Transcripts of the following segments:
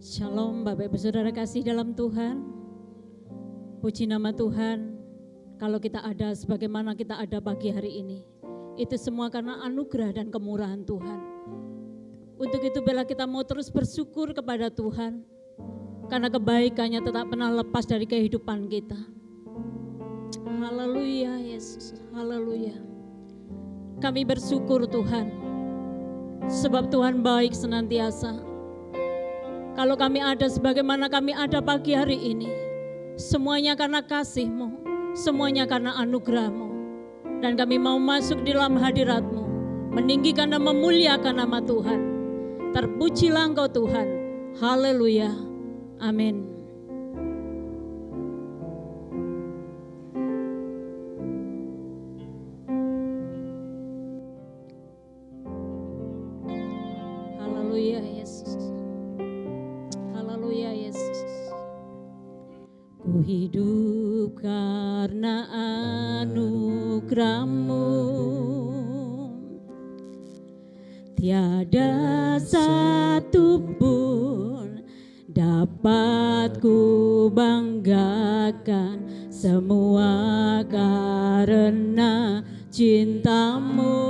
Shalom Bapak Ibu Saudara kasih dalam Tuhan. Puji nama Tuhan. Kalau kita ada sebagaimana kita ada pagi hari ini, itu semua karena anugerah dan kemurahan Tuhan. Untuk itu bila kita mau terus bersyukur kepada Tuhan, karena kebaikannya tetap pernah lepas dari kehidupan kita. Haleluya Yesus, haleluya. Kami bersyukur Tuhan, sebab Tuhan baik senantiasa. Kalau kami ada sebagaimana kami ada pagi hari ini, semuanya karena kasih-Mu, semuanya karena anugerah-Mu. Dan kami mau masuk di dalam hadirat-Mu, meninggikan dan memuliakan nama Tuhan. Terpujilah Engkau Tuhan, haleluya, amin. Haleluya Yesus. Haleluya Yesus. Ku hidup karena anugerah-Mu, tiada satu pun dapat ku banggakan, semua karena cinta-Mu.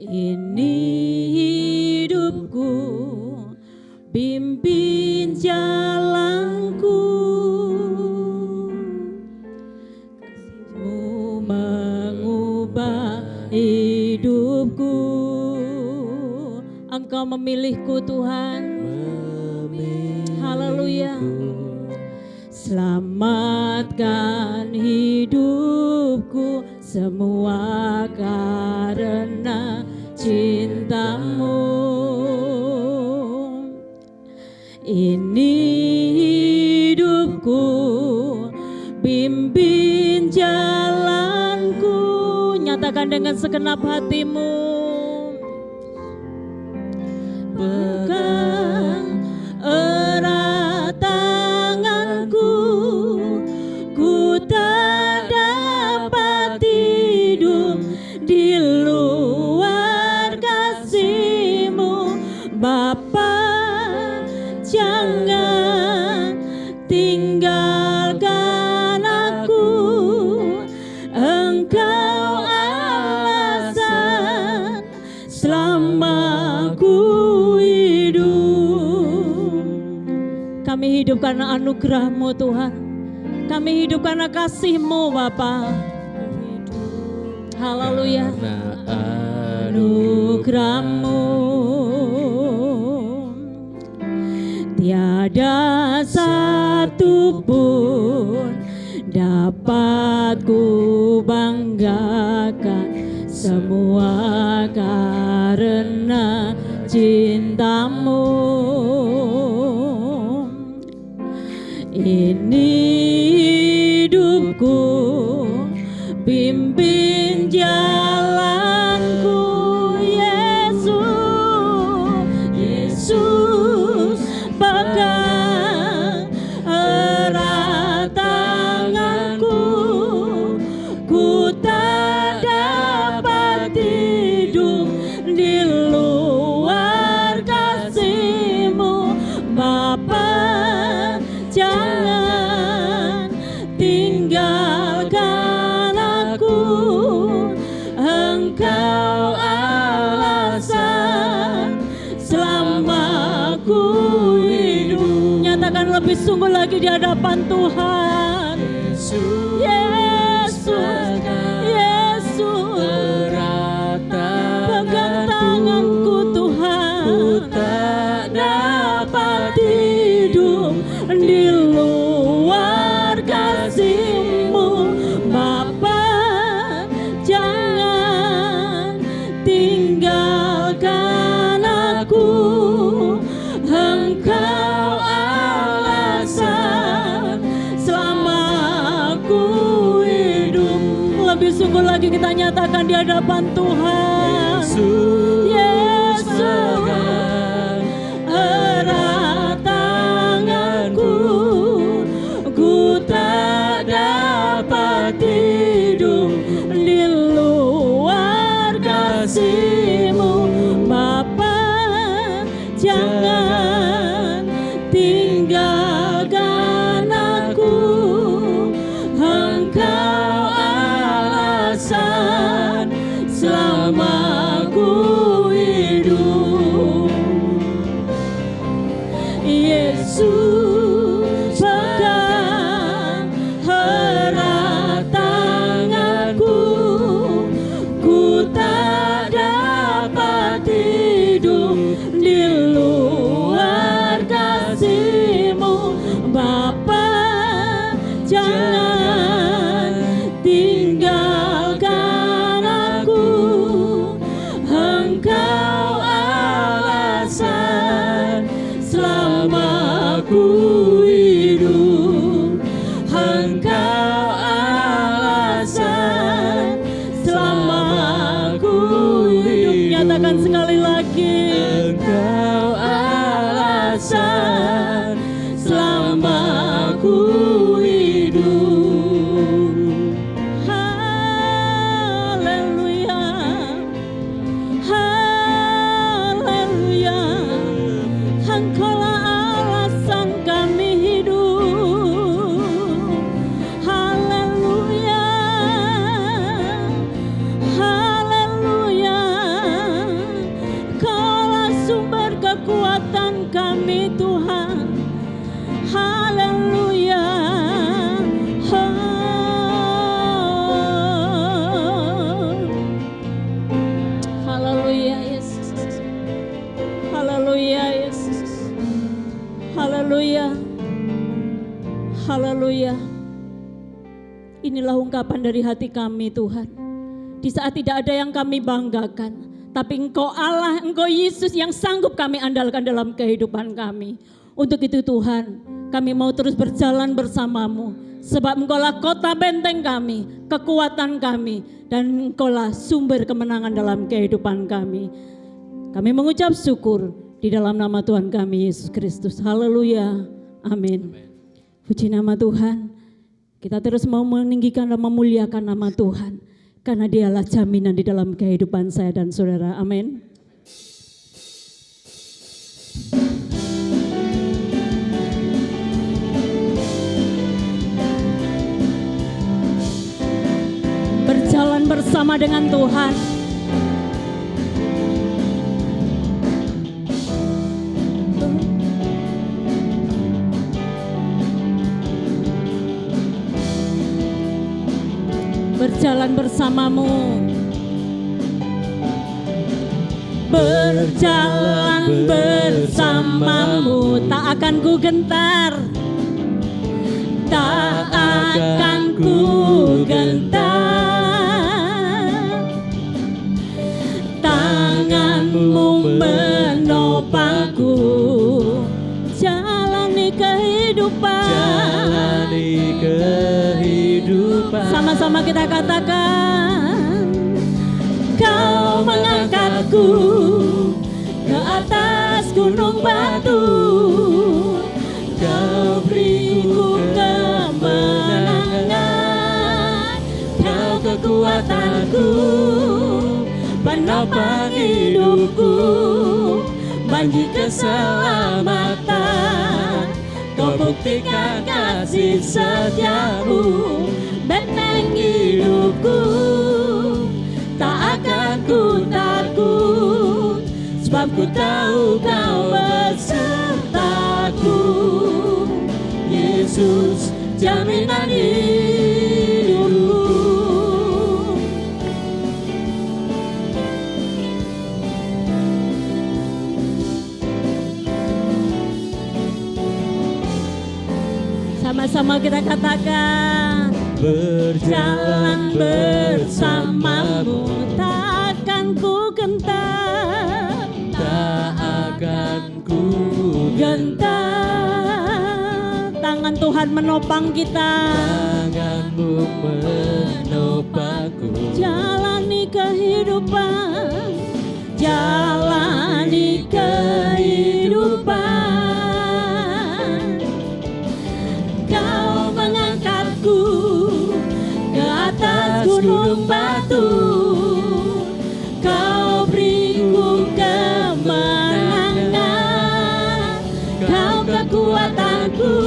Ini hidupku, pimpin jalanku, kasih-Mu mengubah hidupku. Engkau memilihku Tuhan, haleluya. Selamatkan hidupku, semua karena cinta-Mu. Ini hidupku, pimpin jalanku. Nyatakan dengan segenap hatimu. Pegang erat tanganku, ku tak dapat hidup di luar kasih-Mu, Bapa. Jangan tinggalkan aku, Engkau alasan selama ku hidup. Kami hidup karena anugerah-Mu Tuhan. Kami hidup karena kasih-Mu Bapa. Haleluya. Anugerah-Mu, tiada satu pun dapat ku banggakan, semua karena cinta-Mu. Ini hidupku, pimpin jalanku, Yesus, Yesus. Pegang erat tanganku, ku tak dapat hidup di luar kasih-Mu, Bapa. Jangan tinggalkan aku, Engkau alasan selama ku hidup. Nyatakan lebih sungguh lagi di hadapan Tuhan. Yesus, Yesus, pegang tanganku Tuhan, ku tak dapat hidup di luar kasih-Mu, Bapa. Jangan tinggalkan aku, Engkau alasan selama aku hidup. Lebih sungguh lagi kita nyatakan di hadapan Tuhan. Yesus, erat tanganku, ku tak dapat hidup di luar kasih-Mu, Bapa. hidup, Engkau alasan selama ku hidup. Nyatakan sekali lagi, Engkau alasan selama ku hidup. Haleluya, haleluya, Engkaulah alasan kami hidup. Haleluya, haleluya, Engkaulah sumber kekuatan kami Tuhan. Haleluya, haleluya Yesus, haleluya Yesus, haleluya, haleluya. Inilah ungkapan dari hati kami Tuhan. Di saat tidak ada yang kami banggakan, tapi Engkau Allah, Engkau Yesus yang sanggup kami andalkan dalam kehidupan kami. Untuk itu Tuhan, kami mau terus berjalan bersama-Mu. Sebab Engkaulah kota benteng kami, kekuatan kami, dan Engkaulah sumber kemenangan dalam kehidupan kami. Kami mengucap syukur di dalam nama Tuhan kami Yesus Kristus. Haleluya, amin. Puji nama Tuhan. Kita terus mau meninggikan dan memuliakan nama Tuhan, karena Dialah jaminan di dalam kehidupan saya dan saudara. Amin. Berjalan bersama dengan Tuhan. Berjalan bersama-Mu. Berjalan bersama-Mu, tak akan ku gentar, tak akan ku gentar. Tangan-Mu menopangku, jalani kehidupan. Jalani kehidupan. Sama-sama kita katakan, Kau mengangkatku ke atas gunung batu, Kau beriku kemenangan. Kau kekuatanku, penopang hidupku, banji keselamatan. Kau buktikan kasih setiamu, benteng hidupku. Tak akan ku takut, sebab ku tahu Kau besertaku. Yesus, jaminan hidupku. Sama-sama kita katakan, berjalan bersama-Mu, takkan ku gentar, Tak akan ku gentar. Tangan Tuhan menopang kita, Tangan-Mu menopangku. jalani kehidupan, jalani kehidupan. Kau mengangkatku ke atas gunung batu, Kau beriku kemenangan. Kau kekuatanku,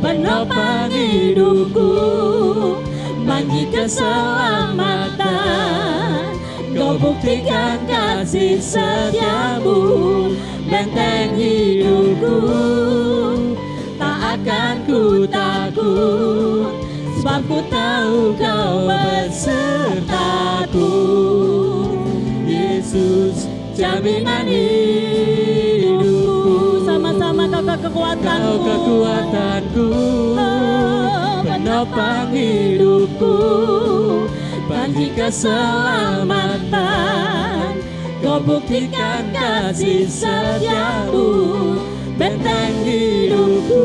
penopang hidupku, banji keselamatan. Kau buktikan kasih setiamu, benteng hidupku. Tak akan ku takut, sebab ku tahu Kau besertaku. Yesus, jaminan hidupku. Sama-sama Kau kekuatanku, Kau kekuatanku, penopang hidupku, banji keselamatan. Kau buktikan kasih setiamu, benteng hidupku.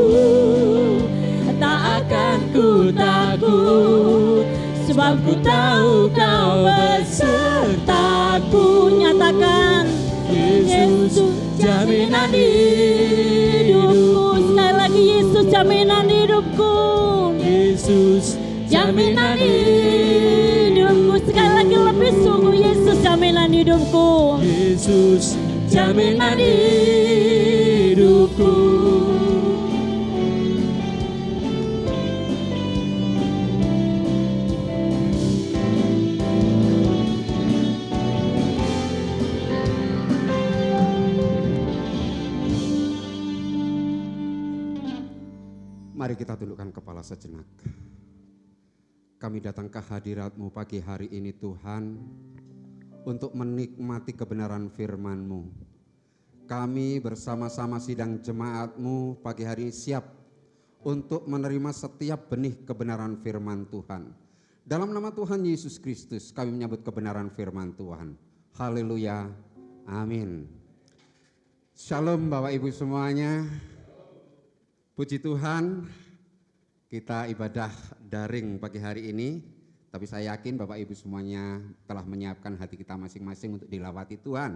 Tak akan ku takut, sebab ku tahu kau besertaku. Nyatakan, Yesus jaminan hidupku. Sekali lagi, Yesus jaminan hidupku. Yesus Jaminan hidupku. Sekali lagi lebih sungguh, Yesus jaminan hidupku. Yesus jaminan hidupku. Mari kita tundukkan kepala sejenak. Kami datang ke hadirat-Mu pagi hari ini Tuhan, untuk menikmati kebenaran firman-Mu. Kami bersama-sama sidang jemaat-Mu pagi hari ini siap untuk menerima setiap benih kebenaran firman Tuhan. Dalam nama Tuhan Yesus Kristus kami menyambut kebenaran firman Tuhan. Haleluya, amin. Shalom Bapak Ibu semuanya. Puji Tuhan, kita ibadah daring pagi hari ini, tapi saya yakin Bapak Ibu semuanya telah menyiapkan hati kita masing-masing untuk dilawati Tuhan.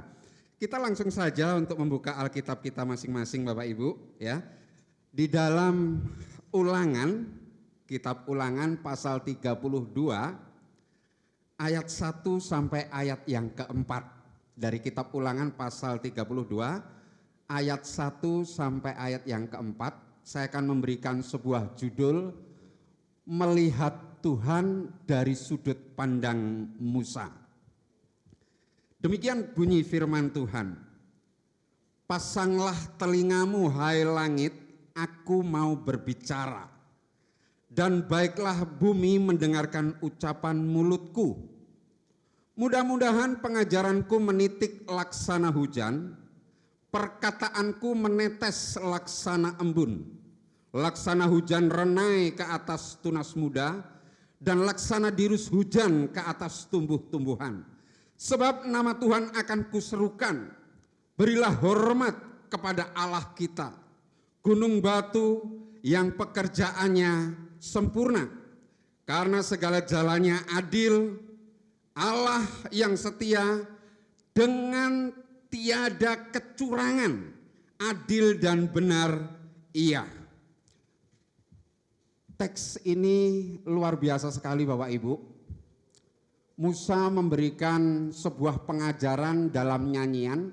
Kita langsung saja untuk membuka Alkitab kita masing-masing Bapak Ibu ya. Di dalam Ulangan, kitab Ulangan pasal 32 ayat 1 sampai ayat yang keempat. Dari kitab Ulangan pasal 32 ayat 1 sampai ayat yang keempat. Saya akan memberikan sebuah judul, Melihat Tuhan dari Sudut Pandang Musa. Demikian bunyi firman Tuhan. Pasanglah telingamu hai langit, aku mau berbicara. Dan baiklah bumi mendengarkan ucapan mulutku. Mudah-mudahan pengajaranku menitik laksana hujan, perkataanku menetes laksana embun. Laksana hujan renai ke atas tunas muda, dan laksana dirus hujan ke atas tumbuh-tumbuhan. Sebab nama Tuhan akan kuserukan, berilah hormat kepada Allah kita, gunung batu yang pekerjaannya sempurna. Karena segala jalannya adil, Allah yang setia dengan tiada kecurangan, adil dan benar Ia. Teks ini luar biasa sekali Bapak Ibu. Musa memberikan sebuah pengajaran dalam nyanyian.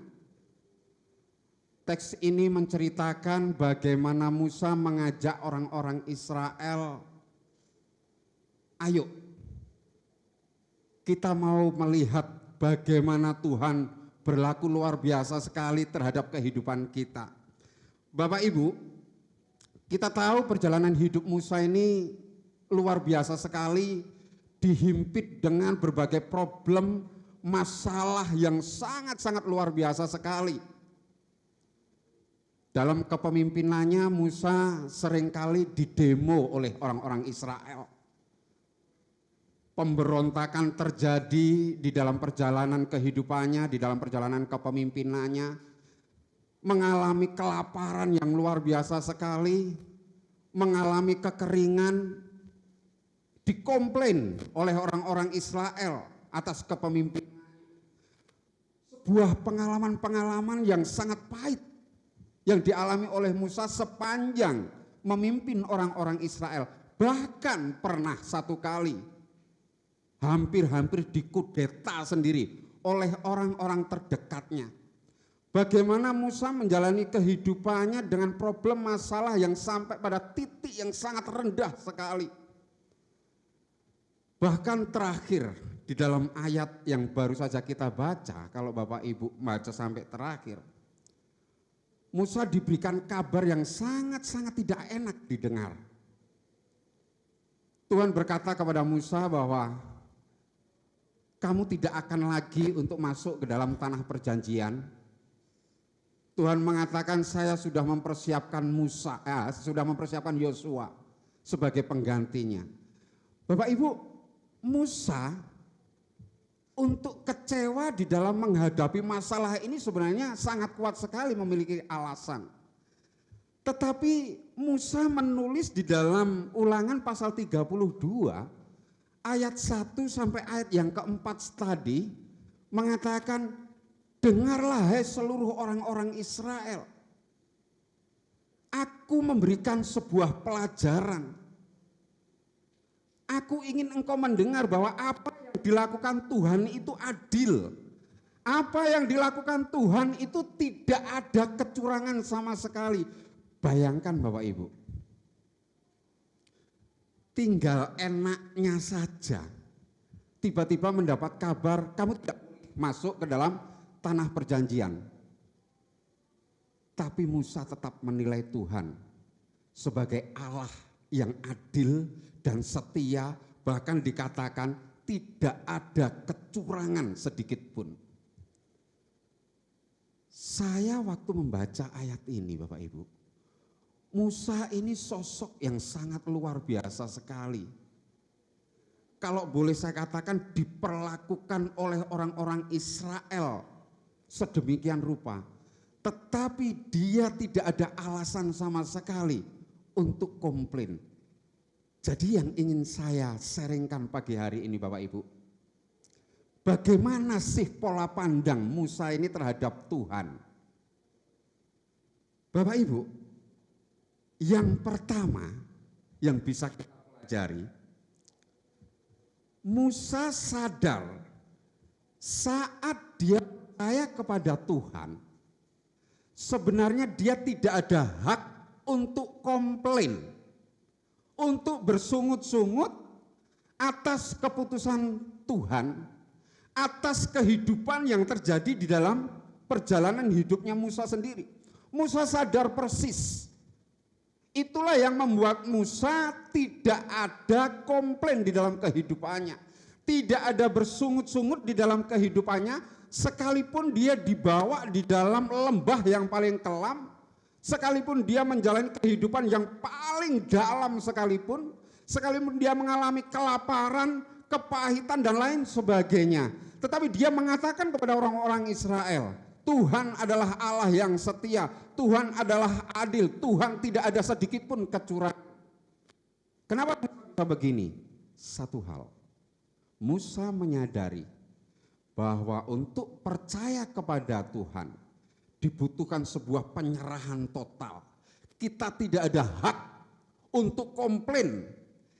Teks ini menceritakan bagaimana Musa mengajak orang-orang Israel, ayo kita mau melihat bagaimana Tuhan berlaku luar biasa sekali terhadap kehidupan kita. Bapak Ibu, kita tahu perjalanan hidup Musa ini luar biasa sekali, dihimpit dengan berbagai problem, masalah yang sangat-sangat luar biasa sekali. Dalam kepemimpinannya Musa seringkali didemo oleh orang-orang Israel. Pemberontakan terjadi di dalam perjalanan kehidupannya, di dalam perjalanan kepemimpinannya. Mengalami kelaparan yang luar biasa sekali, mengalami kekeringan, dikomplain oleh orang-orang Israel atas kepemimpinan. Sebuah pengalaman-pengalaman yang sangat pahit yang dialami oleh Musa sepanjang memimpin orang-orang Israel. Bahkan pernah satu kali hampir-hampir dikudeta sendiri oleh orang-orang terdekatnya. Bagaimana Musa menjalani kehidupannya dengan problem masalah yang sampai pada titik yang sangat rendah sekali. Bahkan terakhir di dalam ayat yang baru saja kita baca, kalau Bapak Ibu baca sampai terakhir, Musa diberikan kabar yang sangat-sangat tidak enak didengar. Tuhan berkata kepada Musa bahwa kamu tidak akan lagi untuk masuk ke dalam tanah perjanjian. Tuhan mengatakan saya sudah mempersiapkan sudah mempersiapkan Yosua sebagai penggantinya. Bapak Ibu, Musa untuk kecewa di dalam menghadapi masalah ini sebenarnya sangat kuat sekali memiliki alasan. Tetapi Musa menulis di dalam Ulangan pasal 32 ayat 1 sampai ayat yang keempat tadi mengatakan, dengarlah hai seluruh orang-orang Israel. Aku memberikan sebuah pelajaran. Aku ingin engkau mendengar bahwa apa yang dilakukan Tuhan itu adil. Apa yang dilakukan Tuhan itu tidak ada kecurangan sama sekali. Bayangkan Bapak Ibu, tinggal enaknya saja tiba-tiba mendapat kabar kamu tidak masuk ke dalam tanah perjanjian. Tapi Musa tetap menilai Tuhan sebagai Allah yang adil dan setia, bahkan dikatakan tidak ada kecurangan sedikit pun. Saya waktu membaca ayat ini Bapak Ibu, Musa ini sosok yang sangat luar biasa sekali. Kalau boleh saya katakan diperlakukan oleh orang-orang Israel sedemikian rupa. Tetapi dia tidak ada alasan sama sekali untuk komplain. Jadi yang ingin saya sharingkan pagi hari ini Bapak Ibu, bagaimana sih pola pandang Musa ini terhadap Tuhan? Bapak Ibu, yang pertama yang bisa kita pelajari, Musa sadar saat dia percaya kepada Tuhan, sebenarnya dia tidak ada hak untuk komplain, untuk bersungut-sungut atas keputusan Tuhan, atas kehidupan yang terjadi di dalam perjalanan hidupnya Musa sendiri. Musa sadar persis. Itulah yang membuat Musa tidak ada komplain di dalam kehidupannya. Tidak ada bersungut-sungut di dalam kehidupannya, sekalipun dia dibawa di dalam lembah yang paling kelam, sekalipun dia menjalani kehidupan yang paling dalam sekalipun dia mengalami kelaparan, kepahitan dan lain sebagainya. Tetapi dia mengatakan kepada orang-orang Israel, Tuhan adalah Allah yang setia, Tuhan adalah adil, Tuhan tidak ada sedikit pun kecurangan. Kenapa bisa begini? Satu hal, Musa menyadari bahwa untuk percaya kepada Tuhan dibutuhkan sebuah penyerahan total. Kita tidak ada hak untuk komplain,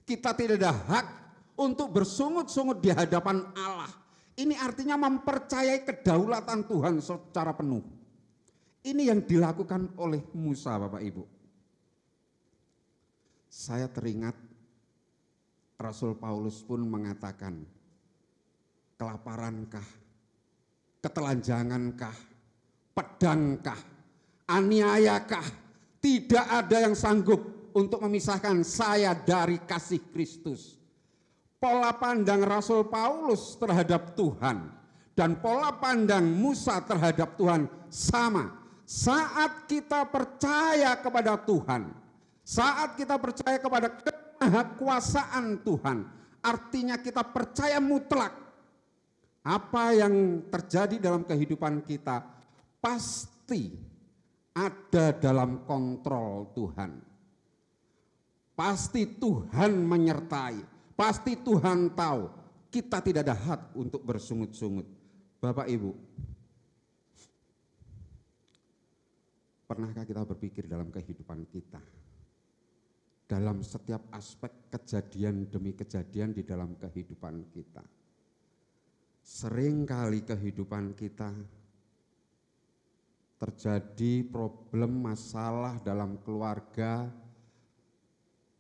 kita tidak ada hak untuk bersungut-sungut di hadapan Allah. Ini artinya mempercayai kedaulatan Tuhan secara penuh. Ini yang dilakukan oleh Musa Bapak Ibu. Saya teringat Rasul Paulus pun mengatakan, kelaparankah, ketelanjangankah, pedangkah, aniayakah, tidak ada yang sanggup untuk memisahkan saya dari kasih Kristus. Pola pandang Rasul Paulus terhadap Tuhan dan pola pandang Musa terhadap Tuhan sama. Saat kita percaya kepada Tuhan, saat kita percaya kepada kemahakuasaan Tuhan, artinya kita percaya mutlak apa yang terjadi dalam kehidupan kita pasti ada dalam kontrol Tuhan. Pasti Tuhan menyertai. Pasti Tuhan tahu, kita tidak ada hak untuk bersungut-sungut. Bapak Ibu, pernahkah kita berpikir dalam kehidupan kita? Dalam setiap aspek kejadian demi kejadian di dalam kehidupan kita. Seringkali kehidupan kita terjadi problem masalah dalam keluarga.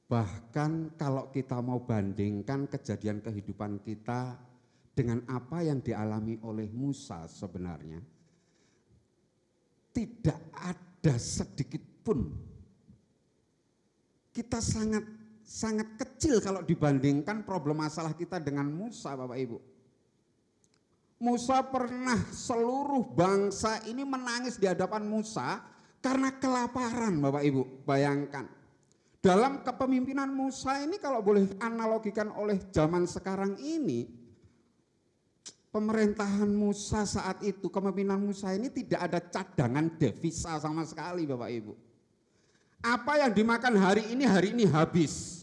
Bahkan kalau kita mau bandingkan kejadian kehidupan kita dengan apa yang dialami oleh Musa sebenarnya, tidak ada sedikit pun. Kita sangat kecil kalau dibandingkan problem masalah kita dengan Musa Bapak Ibu. Musa pernah seluruh bangsa ini menangis di hadapan Musa karena kelaparan Bapak Ibu, bayangkan. Dalam kepemimpinan Musa ini kalau boleh analogikan oleh zaman sekarang ini, pemerintahan Musa saat itu, kepemimpinan Musa ini tidak ada cadangan devisa sama sekali Bapak Ibu. Apa yang dimakan hari ini habis.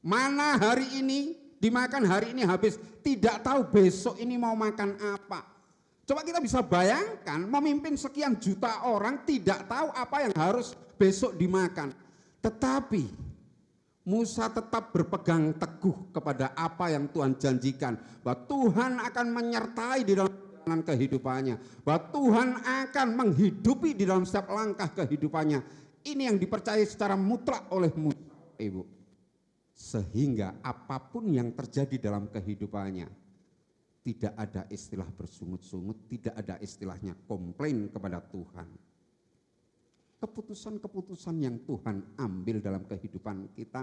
Mana hari ini dimakan hari ini habis. Tidak tahu besok ini mau makan apa. Coba kita bisa bayangkan memimpin sekian juta orang tidak tahu apa yang harus besok dimakan. Tetapi Musa tetap berpegang teguh kepada apa yang Tuhan janjikan. Bahwa Tuhan akan menyertai di dalam perjalanan kehidupannya. Bahwa Tuhan akan menghidupi di dalam setiap langkah kehidupannya. Ini yang dipercayai secara mutlak oleh Musa, Ibu. Sehingga apapun yang terjadi dalam kehidupannya, tidak ada istilah bersungut-sungut, tidak ada istilahnya komplain kepada Tuhan. Keputusan-keputusan yang Tuhan ambil dalam kehidupan kita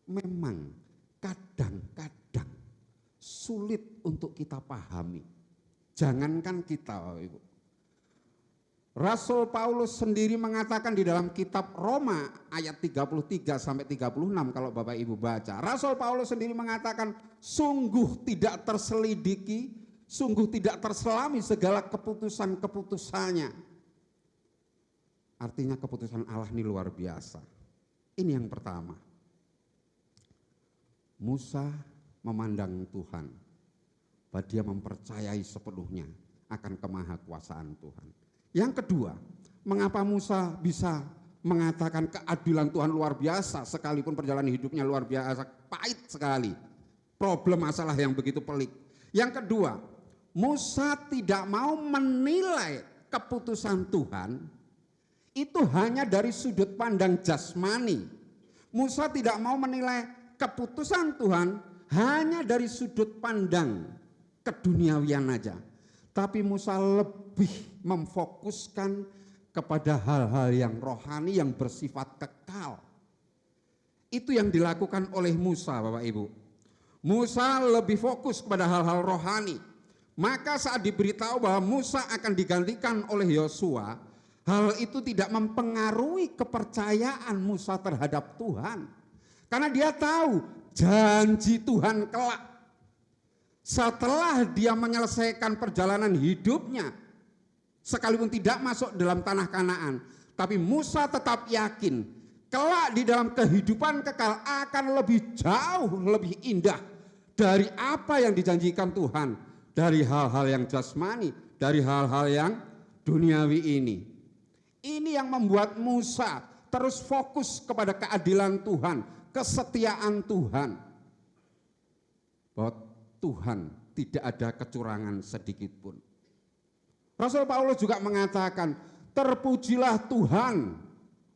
memang kadang-kadang sulit untuk kita pahami. Jangankan kita, Ibu. Rasul Paulus sendiri mengatakan di dalam kitab Roma ayat 33 sampai 36 kalau Bapak Ibu baca. Rasul Paulus sendiri mengatakan sungguh tidak terselidiki, sungguh tidak terselami segala keputusan-keputusannya. Artinya keputusan Allah ini luar biasa. Ini yang pertama. Musa memandang Tuhan, bahwa dia mempercayai sepenuhnya akan kemahakuasaan Tuhan. Yang kedua, mengapa Musa bisa mengatakan keadilan Tuhan luar biasa sekalipun perjalanan hidupnya luar biasa pahit sekali. Problem masalah yang begitu pelik. Yang kedua, Musa tidak mau menilai keputusan Tuhan itu hanya dari sudut pandang jasmani. Musa tidak mau menilai keputusan Tuhan hanya dari sudut pandang keduniawian aja. Tapi Musa lebih memfokuskan kepada hal-hal yang rohani yang bersifat kekal. Itu yang dilakukan oleh Musa, Bapak Ibu. Musa lebih fokus kepada hal-hal rohani. Maka saat diberitahu bahwa Musa akan digantikan oleh Yosua, hal itu tidak mempengaruhi kepercayaan Musa terhadap Tuhan. Karena dia tahu janji Tuhan kelak. Setelah dia menyelesaikan perjalanan hidupnya, sekalipun tidak masuk dalam tanah Kanaan, tapi Musa tetap yakin kelak di dalam kehidupan kekal akan lebih jauh lebih indah dari apa yang dijanjikan Tuhan, dari hal-hal yang jasmani, dari hal-hal yang duniawi ini. Ini yang membuat Musa terus fokus kepada keadilan Tuhan, kesetiaan Tuhan. Bahwa Tuhan tidak ada kecurangan sedikit pun. Rasul Paulus juga mengatakan, terpujilah Tuhan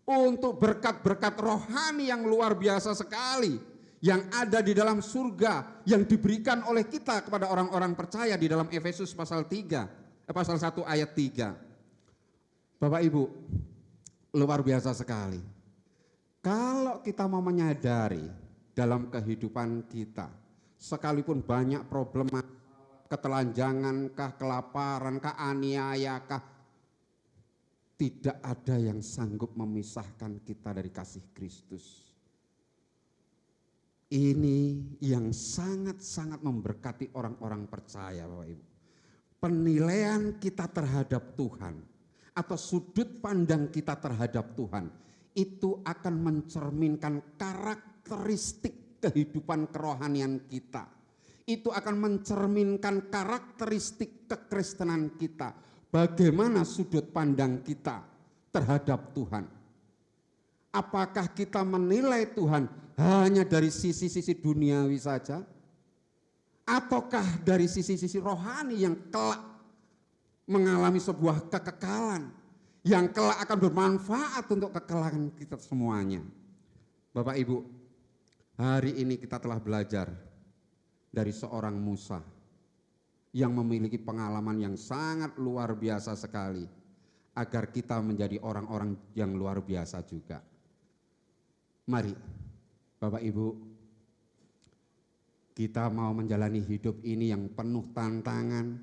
untuk berkat-berkat rohani yang luar biasa sekali yang ada di dalam surga yang diberikan oleh kita kepada orang-orang percaya di dalam Efesus pasal 1 ayat 3. Bapak Ibu, luar biasa sekali. Kalau kita mau menyadari dalam kehidupan kita, sekalipun banyak problem, ketelanjangankah, kelaparan, aniayakah, tidak ada yang sanggup memisahkan kita dari kasih Kristus. Ini yang sangat-sangat memberkati orang-orang percaya, Bapak Ibu. Penilaian kita terhadap Tuhan atau sudut pandang kita terhadap Tuhan itu akan mencerminkan karakteristik kehidupan kerohanian kita. Itu akan mencerminkan karakteristik kekristenan kita. Bagaimana sudut pandang kita terhadap Tuhan. Apakah kita menilai Tuhan hanya dari sisi-sisi duniawi saja? Ataukah dari sisi-sisi rohani yang kelak mengalami sebuah kekekalan, yang kelak akan bermanfaat untuk kekekalan kita semuanya? Bapak Ibu, hari ini kita telah belajar dari seorang Musa yang memiliki pengalaman yang sangat luar biasa sekali agar kita menjadi orang-orang yang luar biasa juga. Mari Bapak Ibu, kita mau menjalani hidup ini yang penuh tantangan,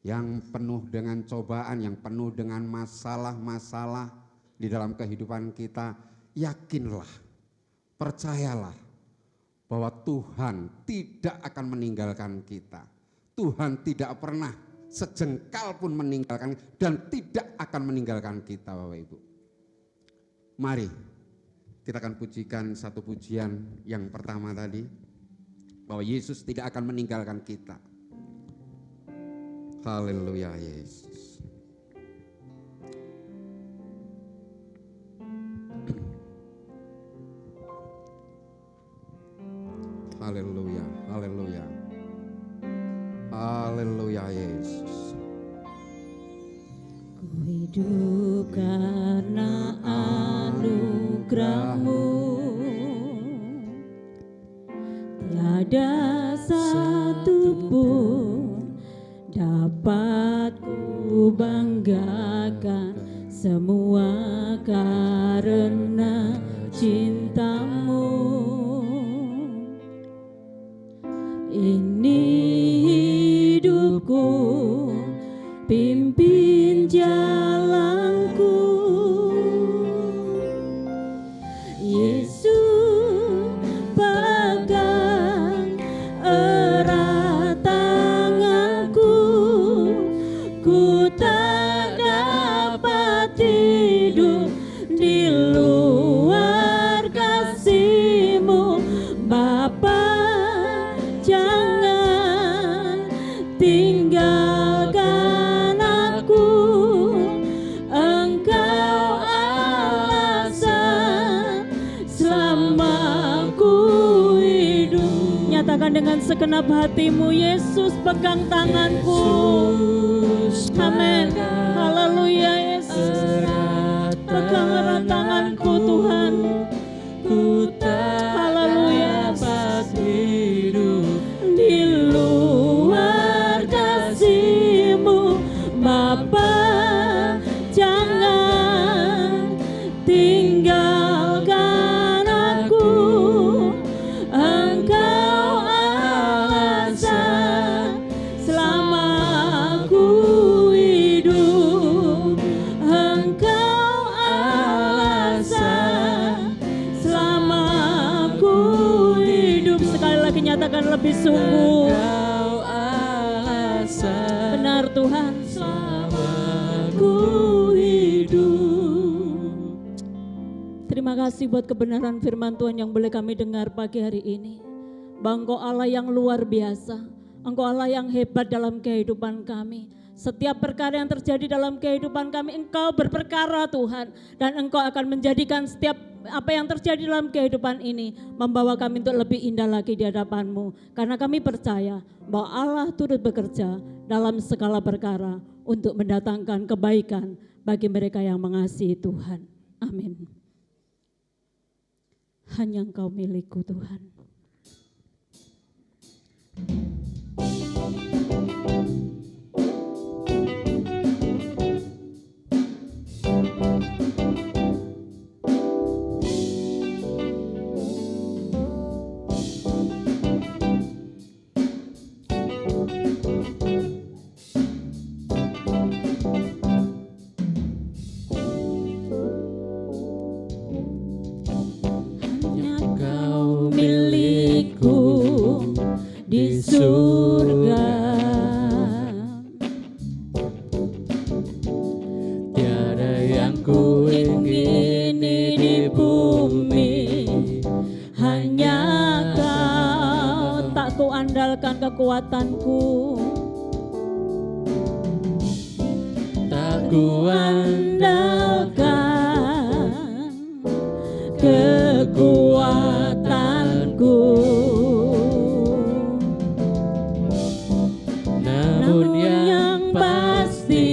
yang penuh dengan cobaan, yang penuh dengan masalah-masalah di dalam kehidupan kita. Yakinlah, percayalah bahwa Tuhan tidak akan meninggalkan kita. Tuhan tidak pernah sejengkal pun meninggalkan dan tidak akan meninggalkan kita, Bapak Ibu. Mari Kita akan pujikan satu pujian yang pertama tadi, bahwa Yesus tidak akan meninggalkan kita. Haleluya Yesus. Haleluya, haleluya. Haleluya Yesus. Ku hidup karena anugerah-Mu, tiada satu pun dapat ku banggakan, semua karena cinta-Mu. Ini hidupku, pimpin jalanku, Yesus pegang erat tanganku, ku tak dapat hidup di luar kasih-Mu, Bapa. Jangan tinggalkan aku, Engkau alasan selama ku hidup. Nyatakan dengan segenap hatimu, Yesus pegang tanganku. Amin. Haleluya Yesus. Pegang erat tanganku Tuhan. Haleluya Yesus. Di luar kasih-Mu, Bapa. Jangan tinggalkan aku, Engkau alasan selama aku hidup, Engkau alasan selama aku hidup. Sekali lagi nyatakan lebih sungguh. Benar Tuhan, selama aku hidup. Terima kasih buat kebenaran firman Tuhan yang boleh kami dengar pagi hari ini. Bahwa Engkau Allah yang luar biasa, Engkau Allah yang hebat dalam kehidupan kami. Setiap perkara yang terjadi dalam kehidupan kami, Engkau berperkara Tuhan. Dan Engkau akan menjadikan setiap apa yang terjadi dalam kehidupan ini membawa kami untuk lebih indah lagi di hadapan-Mu. Karena kami percaya bahwa Allah turut bekerja dalam segala perkara untuk mendatangkan kebaikan bagi mereka yang mengasihi Tuhan. Amin. Hanya Engkau milikku Tuhan. Di surga tiada yang ku ingini di bumi, hanya Kau. Tak ku andalkan kekuatanku, tak ku andalkan kekuatanku, namun yang pasti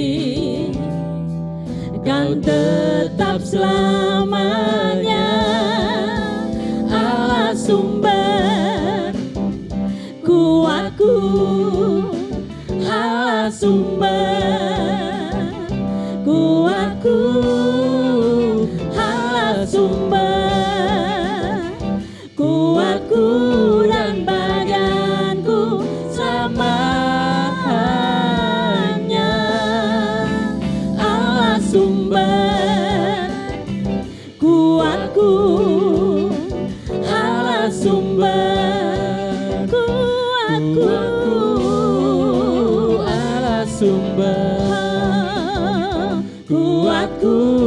Kau tetap selamanya Allah sumber kuatku, Allah sumber kuatku, Allah sumber kuatku dan badanku selamanya. Allah sumber kuatku, Allah sumber kuatku, Allah sumber kuatku.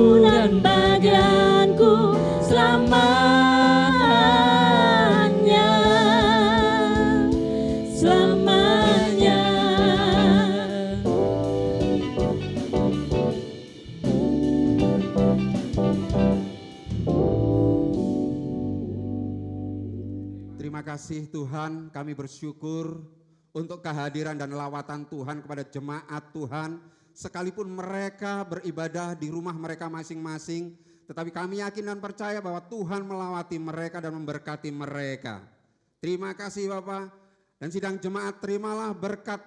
Terima kasih Tuhan, kami bersyukur untuk kehadiran dan lawatan Tuhan kepada jemaat Tuhan. Sekalipun mereka beribadah di rumah mereka masing-masing, tetapi kami yakin dan percaya bahwa Tuhan melawati mereka dan memberkati mereka. Terima kasih Bapa. Dan sidang jemaat, terimalah berkat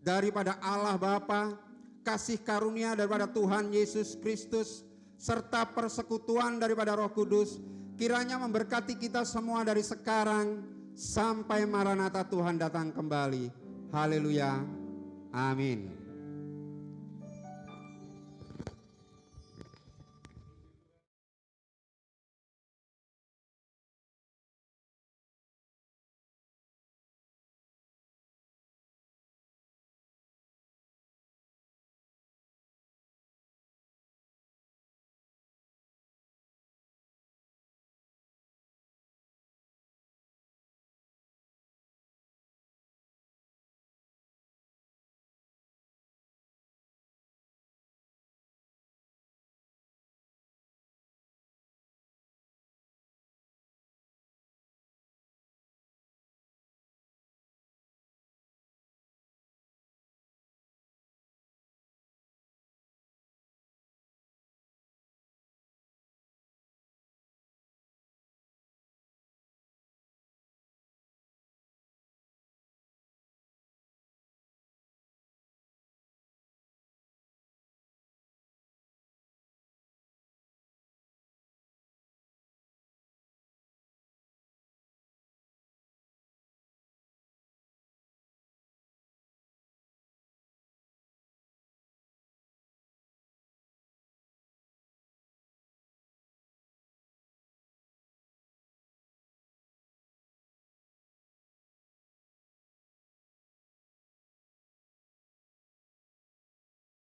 daripada Allah Bapa, kasih karunia daripada Tuhan Yesus Kristus, serta persekutuan daripada Roh Kudus, kiranya memberkati kita semua dari sekarang sampai Maranatha Tuhan datang kembali. Haleluya. Amin.